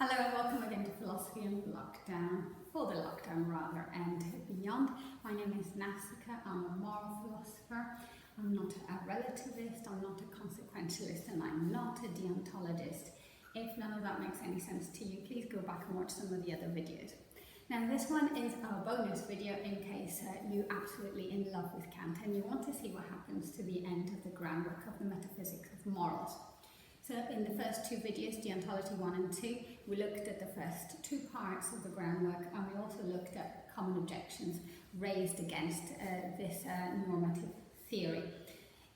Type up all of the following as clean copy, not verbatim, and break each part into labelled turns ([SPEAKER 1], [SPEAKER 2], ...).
[SPEAKER 1] Hello and welcome again to Philosophy and Lockdown, for the lockdown rather, and beyond. My name is Nassika, I'm a moral philosopher, I'm not a relativist, I'm not a consequentialist, and I'm not a deontologist. If none of that makes any sense to you, please go back and watch some of the other videos. Now this one is a bonus video in case you're absolutely in love with Kant and you want to see what happens to the end of the groundwork of the metaphysics of morals. So in the first two videos, Deontology 1 and 2, we looked at the first two parts of the groundwork, and we also looked at common objections raised against this normative theory.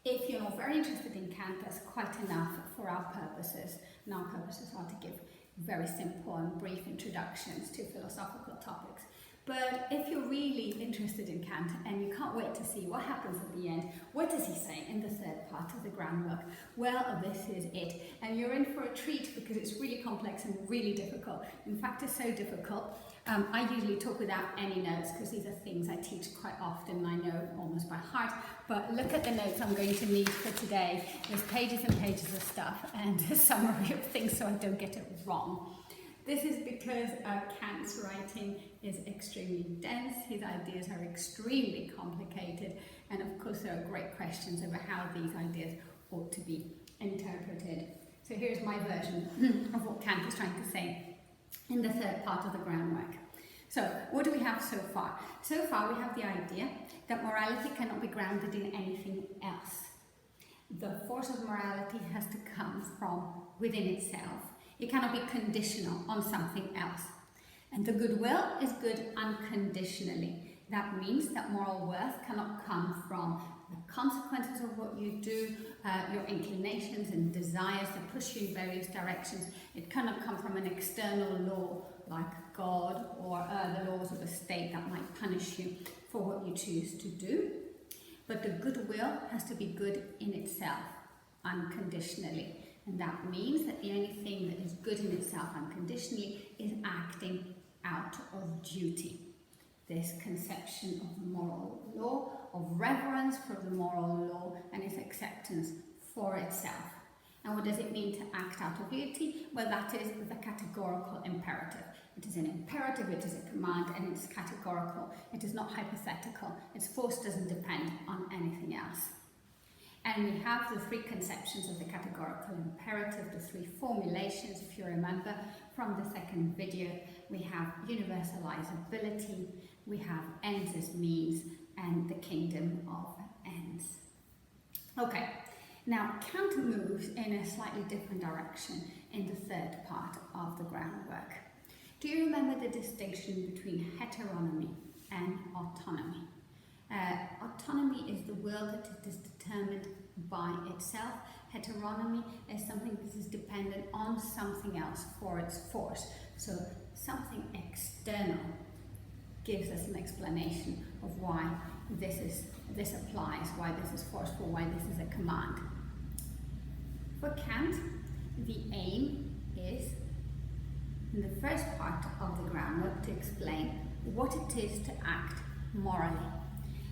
[SPEAKER 1] If you're not very interested in Kant, that's quite enough for our purposes, and our purposes are to give very simple and brief introductions to philosophical topics. But if you're really interested in Kant and you can't wait to see what happens at the end, what does he say in the third part of the groundwork? Well, this is it. And you're in for a treat because it's really complex and really difficult. In fact, it's so difficult. I usually talk without any notes because these are things I teach quite often and I know almost by heart. But look at the notes I'm going to need for today. There's pages and pages of stuff and a summary of things so I don't get it wrong. This is because Kant's writing is extremely dense, his ideas are extremely complicated, and of course there are great questions over how these ideas ought to be interpreted. So here's my version of what Kant is trying to say in the third part of the groundwork. So what do we have so far? So far we have the idea that morality cannot be grounded in anything else. The force of morality has to come from within itself. It cannot be conditional on something else. And the goodwill is good unconditionally. That means that moral worth cannot come from the consequences of what you do, your inclinations and desires that push you in various directions. It cannot come from an external law like God or the laws of a state that might punish you for what you choose to do. But the goodwill has to be good in itself, unconditionally. And that means that the only thing that is good in itself unconditionally is acting out of duty. This conception of the moral law, of reverence for the moral law and its acceptance for itself. And what does it mean to act out of duty? Well, that is the categorical imperative. It is an imperative, it is a command, and it's categorical. It is not hypothetical. Its force doesn't depend on anything else. And we have the three conceptions of the categorical imperative, the three formulations, if you remember, from the second video. We have universalizability, we have ends as means, and the kingdom of ends. Okay, now Kant moves in a slightly different direction in the third part of the groundwork. Do you remember the distinction between heteronomy and autonomy? Autonomy is the will that is determined by itself. Heteronomy is something that is dependent on something else for its force. So something external gives us an explanation of why this applies, why this is forceful, why this is a command. For Kant, the aim is, in the first part of the groundwork, to explain what it is to act morally.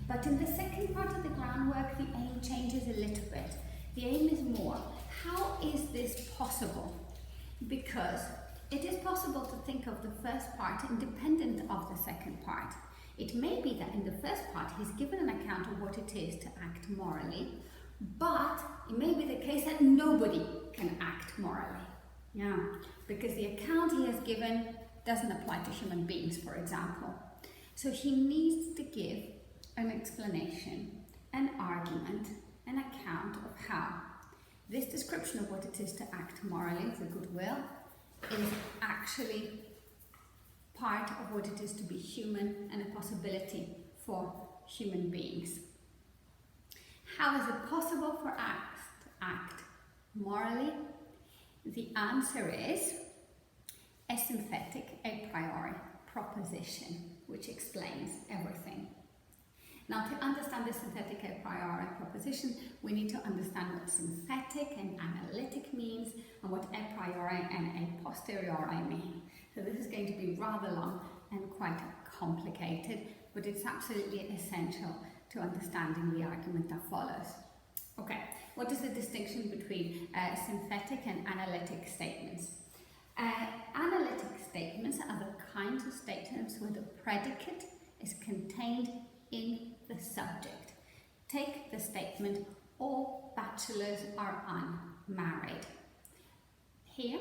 [SPEAKER 1] But in the second part of the groundwork, the aim changes a little bit. The aim is more, how is this possible? Because it is possible to think of the first part independent of the second part. It may be that in the first part he's given an account of what it is to act morally, but it may be the case that nobody can act morally. Yeah, because the account he has given doesn't apply to human beings, for example. So he needs to give an explanation, an argument, an account of how this description of what it is to act morally, the goodwill, is actually part of what it is to be human and a possibility for human beings. How is it possible for us to act morally? The answer is a synthetic a priori proposition, which explains everything. Now, to understand the synthetic a priori proposition, we need to understand what synthetic and analytic means and what a priori and a posteriori mean. So this is going to be rather long and quite complicated, but it's absolutely essential to understanding the argument that follows. Okay, what is the distinction between synthetic and analytic statements? Analytic predicate is contained in the subject. Take the statement, all bachelors are unmarried. Here,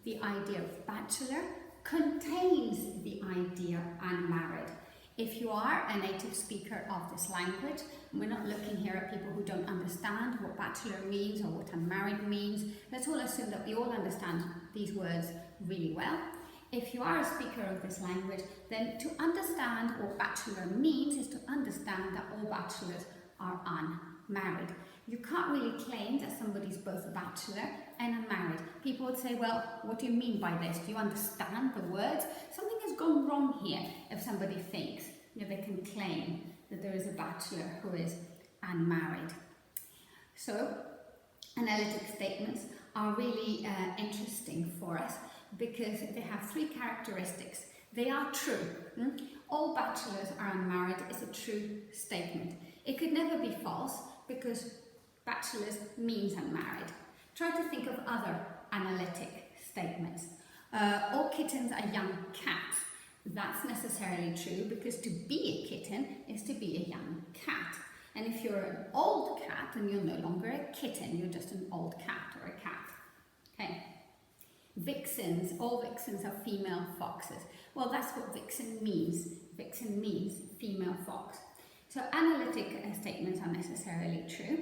[SPEAKER 1] the idea of bachelor contains the idea unmarried. If you are a native speaker of this language, we're not looking here at people who don't understand what bachelor means or what unmarried means. Let's all assume that we all understand these words really well. If you are a speaker of this language, then to understand what bachelor means is to understand that all bachelors are unmarried. You can't really claim that somebody's both a bachelor and unmarried. People would say, well, what do you mean by this? Do you understand the words? Something has gone wrong here if somebody thinks they can claim that there is a bachelor who is unmarried. So, analytic statements are really interesting for us because they have three characteristics. They are true. All bachelors are unmarried is a true statement. It could never be false because bachelors means unmarried. Try to think of other analytic statements. All kittens are young cats. That's necessarily true because to be a kitten is to be a young cat. And if you're an old cat, then you're no longer a kitten, you're just an old cat or a cat. Okay. Vixens, all vixens are female foxes. Well, that's what vixen means. Vixen means female fox. So analytic statements are necessarily true.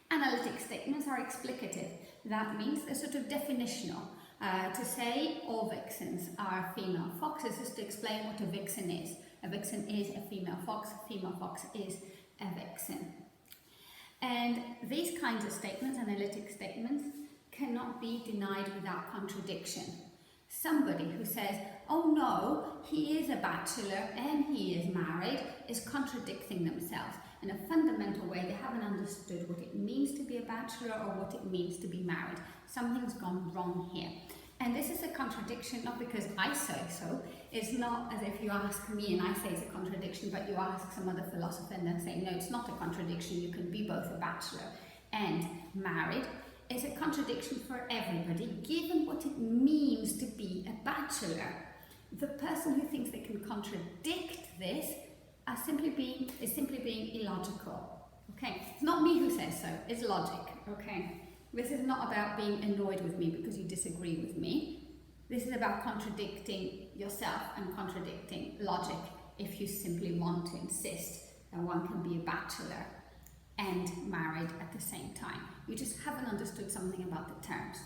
[SPEAKER 1] Analytic statements are explicative. That means they're sort of definitional. To say all vixens are female foxes is to explain what a vixen is. A vixen is a female fox is a vixen. And these kinds of statements, analytic statements, cannot be denied without contradiction. Somebody who says, oh no, he is a bachelor and he is married, is contradicting themselves. In a fundamental way, they haven't understood what it means to be a bachelor or what it means to be married. Something's gone wrong here. And this is a contradiction, not because I say so. It's not as if you ask me and I say it's a contradiction, but you ask some other philosopher and they're saying, no, it's not a contradiction. You can be both a bachelor and married. It's a contradiction for everybody, given what it means to be a bachelor. The person who thinks they can contradict this is simply being illogical. Okay, it's not me who says so, it's logic. Okay, this is not about being annoyed with me because you disagree with me. This is about contradicting yourself and contradicting logic if you simply want to insist that one can be a bachelor and married at the same time. You just haven't understood something about the terms.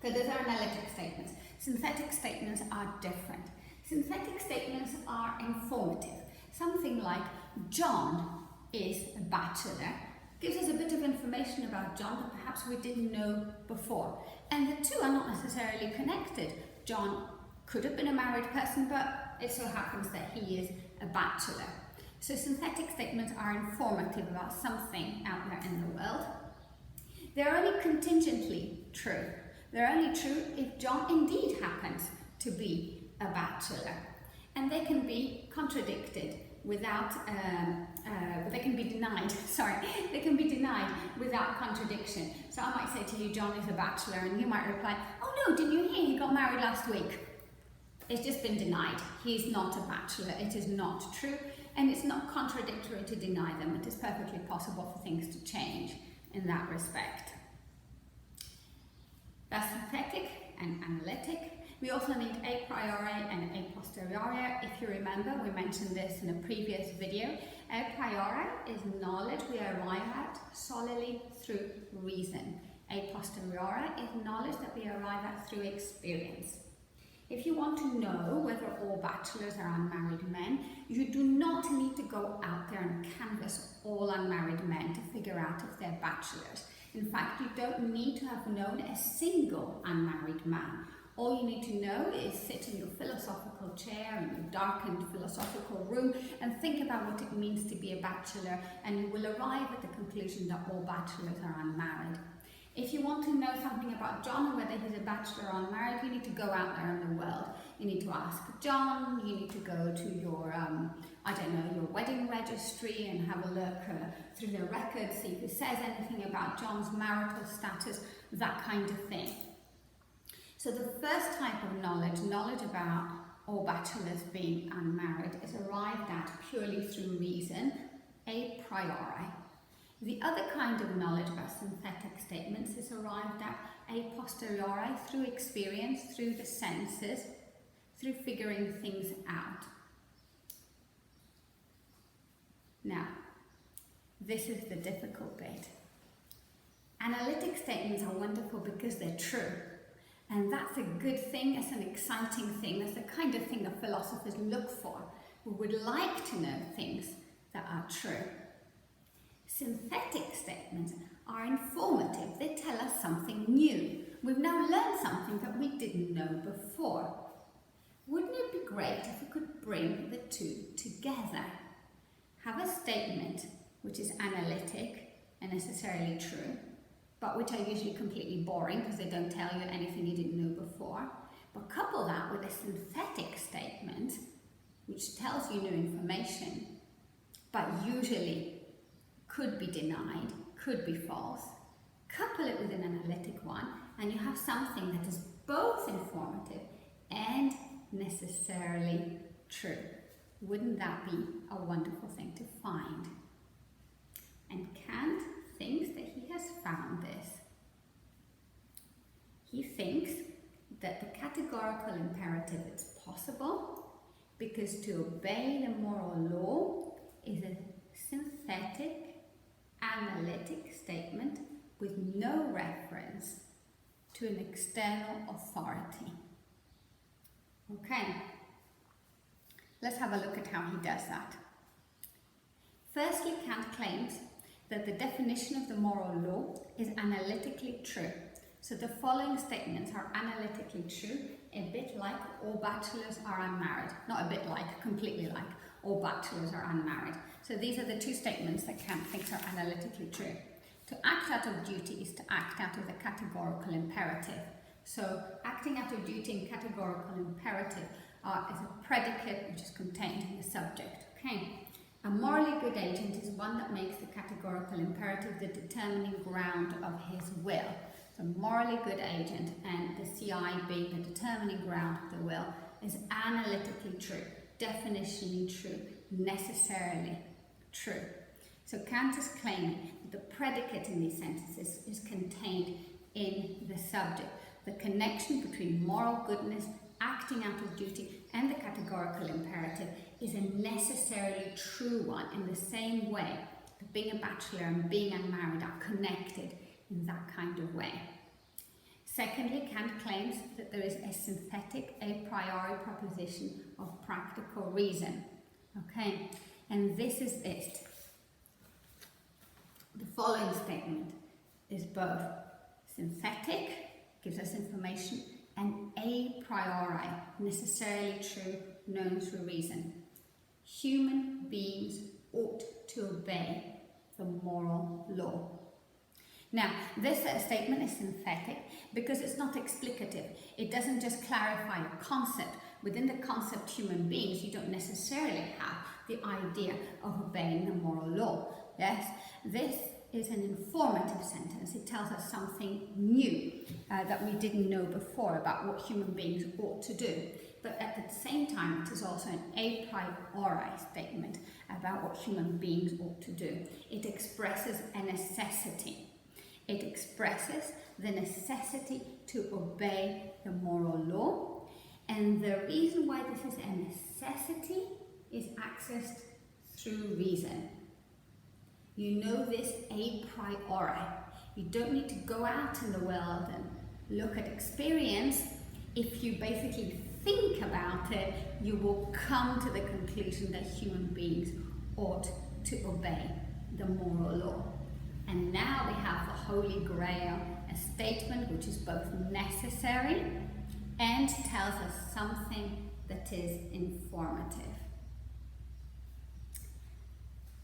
[SPEAKER 1] So those are analytic statements. Synthetic statements are different. Synthetic statements are informative. Something like, John is a bachelor, gives us a bit of information about John that perhaps we didn't know before. And the two are not necessarily connected. John could have been a married person, but it so happens that he is a bachelor. So synthetic statements are informative about something out there in the world. They're only contingently true. They're only true if John indeed happens to be a bachelor. And they can be contradicted without, they can be denied without contradiction. So I might say to you, John is a bachelor, and you might reply, oh no, didn't you hear he got married last week? It's just been denied. He's not a bachelor. It is not true. And it's not contradictory to deny them. It is perfectly possible for things to change in that respect. That's synthetic and analytic. We also need a priori and a posteriori. If you remember, we mentioned this in a previous video. A priori is knowledge we arrive at solely through reason. A posteriori is knowledge that we arrive at through experience. If you want to know whether all bachelors are unmarried men, you do not need to go out there and canvass all unmarried men to figure out if they're bachelors. In fact, you don't need to have known a single unmarried man. All you need to know is sit in your philosophical chair in your darkened philosophical room and think about what it means to be a bachelor, and you will arrive at the conclusion that all bachelors are unmarried. If you want to know something about John and whether he's a bachelor or unmarried, you need to go out there in the world. You need to ask John, you need to go to your, your wedding registry and have a look through the records, see if it says anything about John's marital status, that kind of thing. So the first type of knowledge about all bachelors being unmarried is arrived at purely through reason, a priori. The other kind of knowledge about synthetic statements is arrived at a posteriori, through experience, through the senses, through figuring things out. Now, this is the difficult bit. Analytic statements are wonderful because they're true. And that's a good thing, it's an exciting thing, that's the kind of thing that philosophers look for. We would like to know things that are true. Synthetic statements are informative, they tell us something new. We've now learned something that we didn't know before. Wouldn't it be great if we could bring the two together? Have a statement which is analytic and necessarily true, but which are usually completely boring because they don't tell you anything you didn't know before. But couple that with a synthetic statement which tells you new information, but usually could be denied, could be false. Couple it with an analytic one and you have something that is both informative and necessarily true. Wouldn't that be a wonderful thing to find? And Kant thinks that he has found this. He thinks that the categorical imperative is possible because to obey the moral law is a synthetic, analytic statement with no reference to an external authority. Okay, let's have a look at how he does that. Firstly, Kant claims that the definition of the moral law is analytically true. So the following statements are analytically true, a bit like all bachelors are unmarried. Not a bit like, completely like, all bachelors are unmarried. So these are the two statements that Kant thinks are analytically true. To act out of duty is to act out of the categorical imperative. So acting out of duty and categorical imperative is a predicate which is contained in the subject. Okay. A morally good agent is one that makes the categorical imperative the determining ground of his will. So morally good agent and the CI being the determining ground of the will is analytically true, definitionally true, necessarily true. So Kant is claiming that the predicate in these sentences is contained in the subject. The connection between moral goodness, acting out of duty, and the categorical imperative is a necessarily true one in the same way that being a bachelor and being unmarried are connected in that kind of way. Secondly, Kant claims that there is a synthetic a priori proposition of practical reason. Okay, and this is it. The following statement is both synthetic, gives us information, and a priori, necessarily true, known through reason. Human beings ought to obey the moral law. Now, this statement is synthetic because it's not explicative. It doesn't just clarify a concept. Within the concept human beings, you don't necessarily have the idea of obeying the moral law. Yes, this is an informative sentence. It tells us something new that we didn't know before about what human beings ought to do. But at the same time, it is also an a priori statement about what human beings ought to do. It expresses a necessity. It expresses the necessity to obey the moral law. And the reason why this is a necessity is accessed through reason. You know this a priori. You don't need to go out in the world and look at experience. If you basically think about it, you will come to the conclusion that human beings ought to obey the moral law. And now we have the Holy Grail, a statement which is both necessary and tells us something that is informative.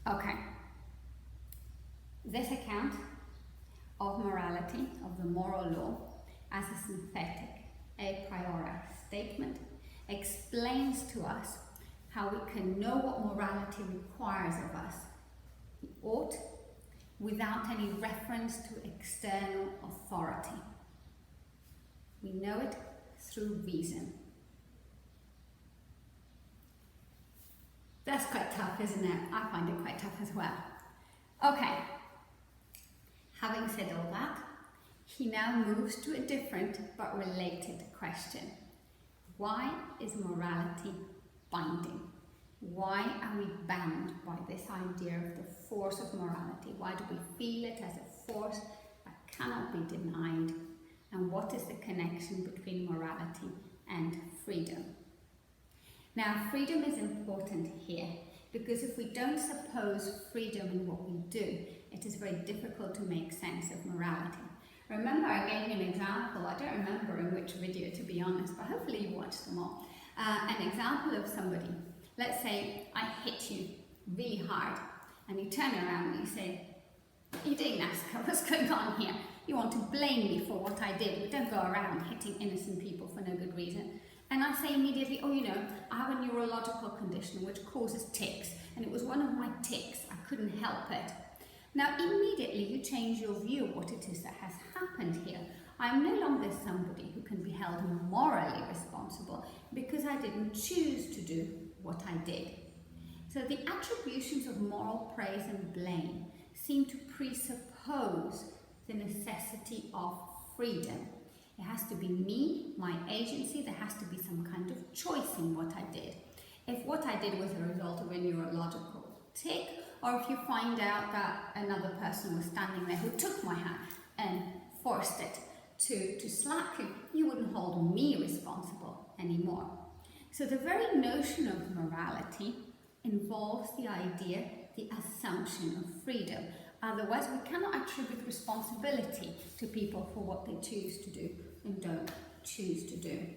[SPEAKER 1] Okay. This account of morality, of the moral law, as a synthetic, a priori statement, explains to us how we can know what morality requires of us. We ought, without any reference to external authority. We know it through reason. That's quite tough, isn't it? I find it quite tough as well. Okay, having said all that, he now moves to a different but related question. Why is morality binding? Why are we bound by this idea of the force of morality? Why do we feel it as a force that cannot be denied? And what is the connection between morality and freedom? Now, freedom is important here because if we don't suppose freedom in what we do, it is very difficult to make sense of morality. Remember, I gave you an example, I don't remember in which video to be honest, but hopefully you watched them all. An example of somebody, let's say I hit you really hard and you turn around and you say, "What are you doing, Naska? What's going on here? You want to blame me for what I did. We don't go around hitting innocent people for no good reason." And I say immediately, "Oh, you know, I have a neurological condition which causes tics, and it was one of my tics. I couldn't help it." Now, immediately you change your view of what it is that has happened here. I'm no longer somebody who can be held morally responsible because I didn't choose to do what I did. So the attributions of moral praise and blame seem to presuppose the necessity of freedom. It has to be me, my agency, there has to be some kind of choice in what I did. If what I did was a result of a neurological tic, or if you find out that another person was standing there who took my hand and forced it to slap you, you wouldn't hold me responsible anymore. So the very notion of morality involves the idea, the assumption of freedom. Otherwise, we cannot attribute responsibility to people for what they choose to do and don't choose to do.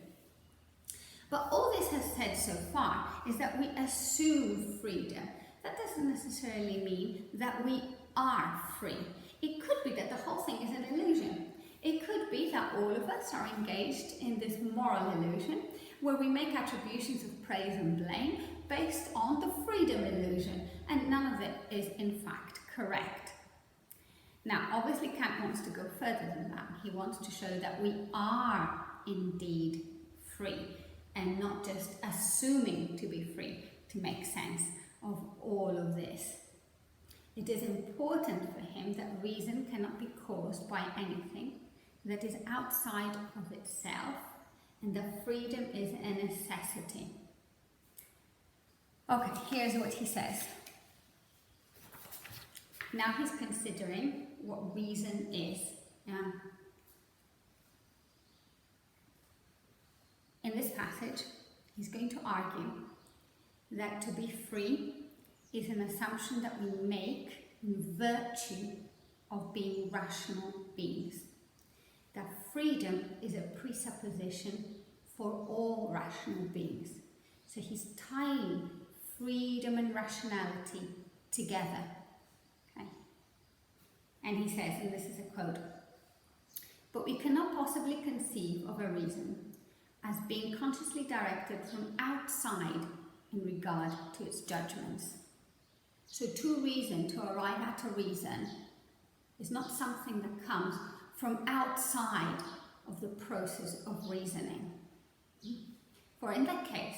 [SPEAKER 1] But all this has said so far is that we assume freedom. That doesn't necessarily mean that we are free. It could be that the whole thing is an illusion. It could be that all of us are engaged in this moral illusion where we make attributions of praise and blame based on the freedom illusion, and none of it is in fact correct. Now, obviously Kant wants to go further than that. He wants to show that we are indeed free and not just assuming to be free to make sense of all of this. It is important for him that reason cannot be caused by anything that is outside of itself, and that freedom is a necessity. Okay, here's what he says. Now he's considering what reason is. In this passage, he's going to argue that to be free is an assumption that we make in virtue of being rational beings. That freedom is a presupposition for all rational beings. So he's tying freedom and rationality together. Okay? And he says, and this is a quote, "But we cannot possibly conceive of a reason as being consciously directed from outside in regard to its judgments." So to reason, to arrive at a reason, is not something that comes from outside of the process of reasoning. For in that case,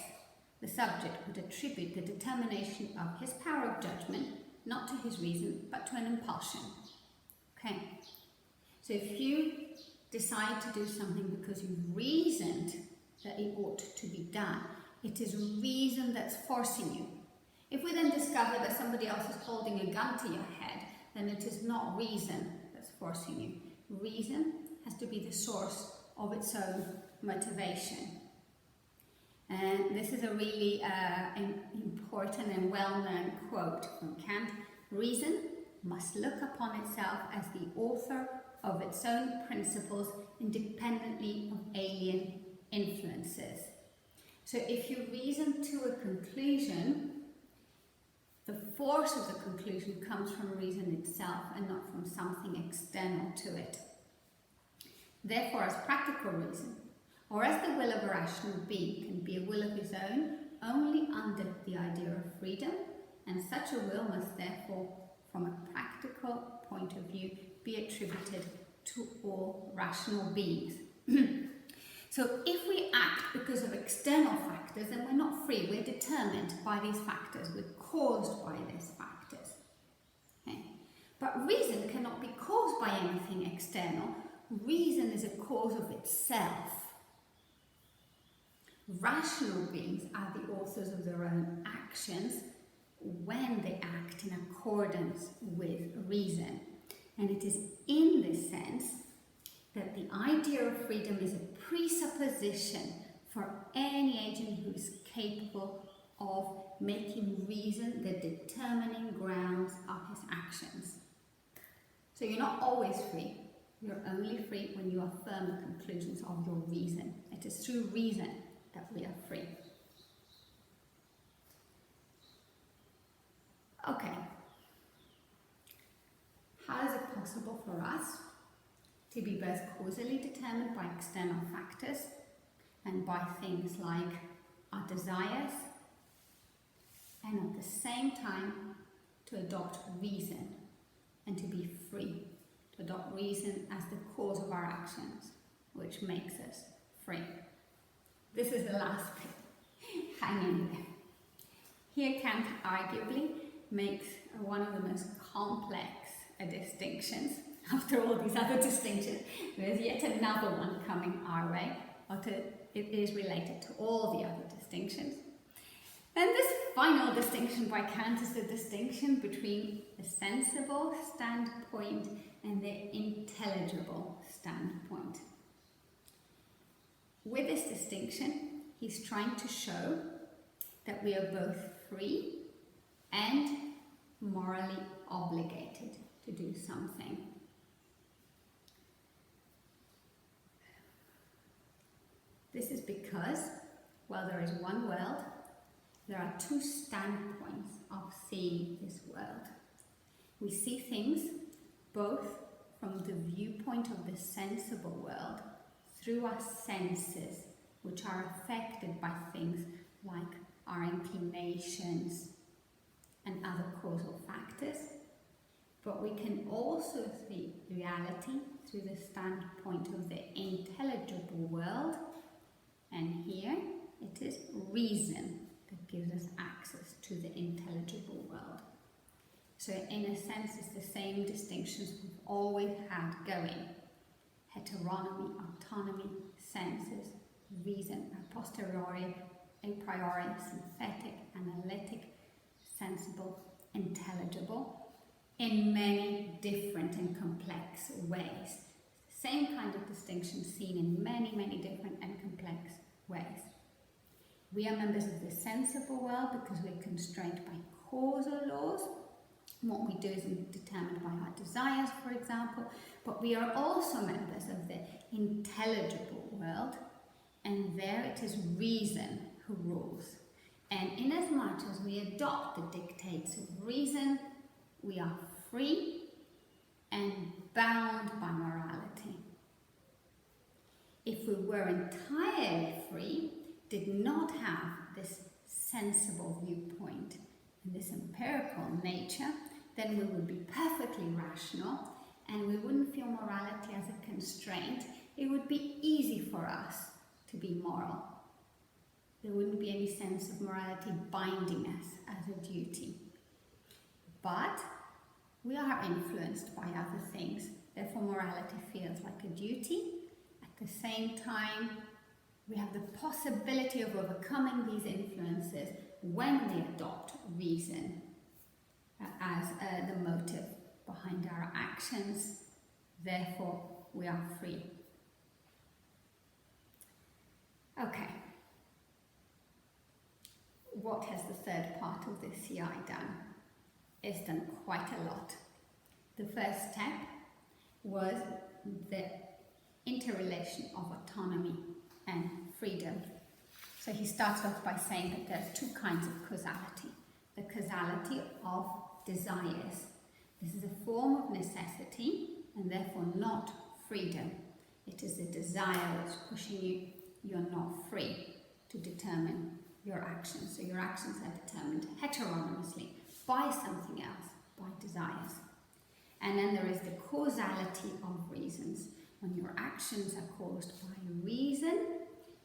[SPEAKER 1] the subject would attribute the determination of his power of judgment not to his reason, but to an impulsion. Okay? So if you decide to do something because you've reasoned that it ought to be done, it is reason that's forcing you. If we then discover that somebody else is holding a gun to your head, then it is not reason that's forcing you. Reason has to be the source of its own motivation. And this is a really important and well-known quote from Kant. "Reason must look upon itself as the author of its own principles independently of alien influences." So if you reason to a conclusion, the force of the conclusion comes from reason itself and not from something external to it. Therefore, as practical reason, or as the will of a rational being, can be a will of his own only under the idea of freedom, and such a will must therefore, from a practical point of view, be attributed to all rational beings. So if we act because of external factors, then we're not free. We're determined by these factors. We're caused by these factors. Okay? But reason cannot be caused by anything external. Reason is a cause of itself. Rational beings are the authors of their own actions when they act in accordance with reason. And it is in this sense that the idea of freedom is a presupposition for any agent who is capable of making reason the determining grounds of his actions. So you're not always free. You're only free when you affirm the conclusions of your reason. It is through reason that we are free. Okay. How is it possible for us to be both causally determined by external factors and by things like our desires, and at the same time to adopt reason and to be free, to adopt reason as the cause of our actions, which makes us free? This is the last bit. Hang in there. Here Kant arguably makes one of the most complex distinctions. After all these other distinctions, there's yet another one coming our way. It is related to all the other distinctions. And this final distinction by Kant is the distinction between the sensible standpoint and the intelligible standpoint. With this distinction, he's trying to show that we are both free and morally obligated to do something. This is because, while there is one world, there are two standpoints of seeing this world. We see things both from the viewpoint of the sensible world through our senses, which are affected by things like our inclinations and other causal factors. But we can also see reality through the standpoint of the intelligible world, and here it is reason that gives us access to the intelligible world. So in a sense, it's the same distinctions we've always had going. Heteronomy, autonomy, senses, reason, a posteriori, a priori, synthetic, analytic, sensible, intelligible, in many different and complex ways. Same kind of distinction seen in many, many different and complex ways. We are members of the sensible world because we're constrained by causal laws. What we do is determined by our desires, for example, but we are also members of the intelligible world, and there it is reason who rules. And inasmuch as we adopt the dictates of reason, we are free and bound by morality. If we were entirely free, did not have this sensible viewpoint and this empirical nature, then we would be perfectly rational and we wouldn't feel morality as a constraint. It would be easy for us to be moral. There wouldn't be any sense of morality binding us as a duty. But we are influenced by other things, therefore morality feels like a duty. At the same time, we have the possibility of overcoming these influences when we adopt reason as the motive behind our actions. Therefore, we are free. Okay. What has the third part of this CI done? It's done quite a lot. The first step was the interrelation of autonomy and freedom. So he starts off by saying that there are two kinds of causality. The causality of desires. This is a form of necessity and therefore not freedom. It is the desire that's pushing you. You're not free to determine your actions. So your actions are determined heteronomously by something else, by desires. And then there is the causality of reasons. When your actions are caused by reason,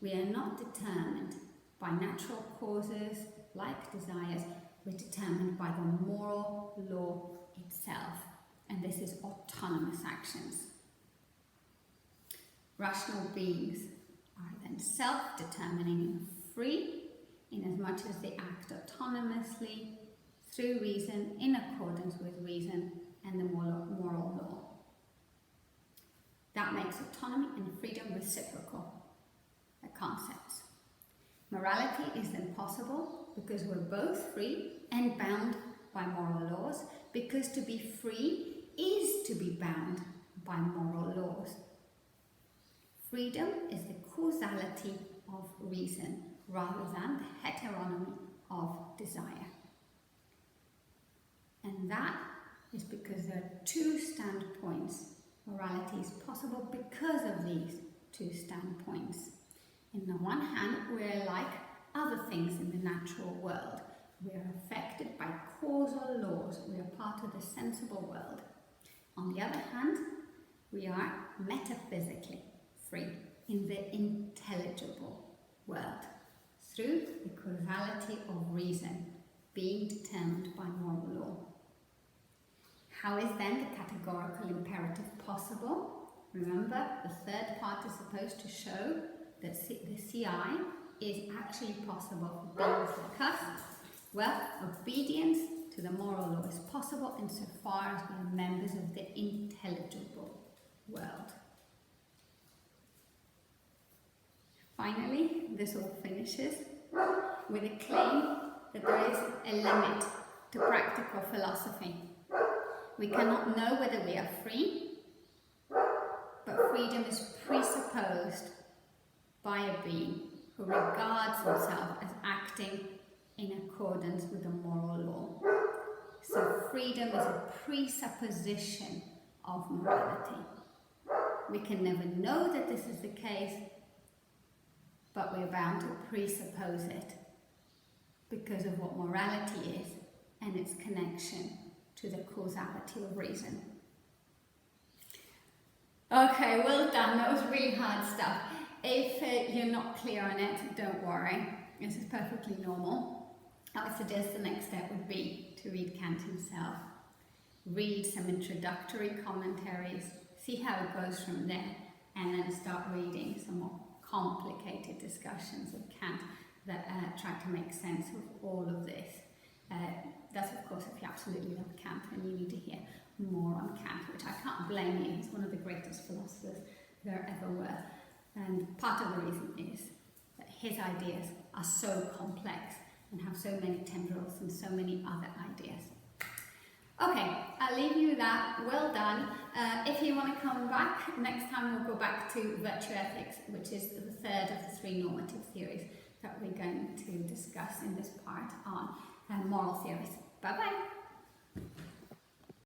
[SPEAKER 1] We are not determined by natural causes like desires, we're determined by the moral law itself, and this is autonomous actions. Rational beings are then self-determining and free, inasmuch as they act autonomously through reason, in accordance with reason and the moral law. That makes autonomy and freedom reciprocal concepts. Morality is then possible because we're both free and bound by moral laws, because to be free is to be bound by moral laws. Freedom is the causality of reason rather than the heteronomy of desire. And that is because there are two standpoints. Morality is possible because of these two standpoints. On the one hand, we're like other things in the natural world. We are affected by causal laws. We are part of the sensible world. On the other hand, we are metaphysically free in the intelligible world through the causality of reason being determined by moral law. How is then the categorical imperative possible? Remember, the third part is supposed to show that the CI is actually possible for beings like us. Well, obedience to the moral law is possible insofar as we are members of the intelligible world. Finally, this all finishes with a claim that there is a limit to practical philosophy. We cannot know whether we are free, but freedom is presupposed by a being who regards himself as acting in accordance with the moral law. So freedom is a presupposition of morality. We can never know that this is the case, but we're bound to presuppose it because of what morality is and its connection to the causality of reason. Okay, well done. That was really hard stuff. If you're not clear on it, don't worry. This is perfectly normal. I would suggest the next step would be to read Kant himself. Read some introductory commentaries, see how it goes from there, and then start reading some more complicated discussions of Kant that try to make sense of all of this. That's of course if you absolutely love Kant and you need to hear more on Kant, which I can't blame you. He's one of the greatest philosophers there ever were. And part of the reason is that his ideas are so complex and have so many tendrils and so many other ideas. Okay, I'll leave you with that. Well done. If you want to come back, next time we'll go back to virtue ethics, which is the third of the three normative theories that we're going to discuss in this part on moral theories. Bye-bye.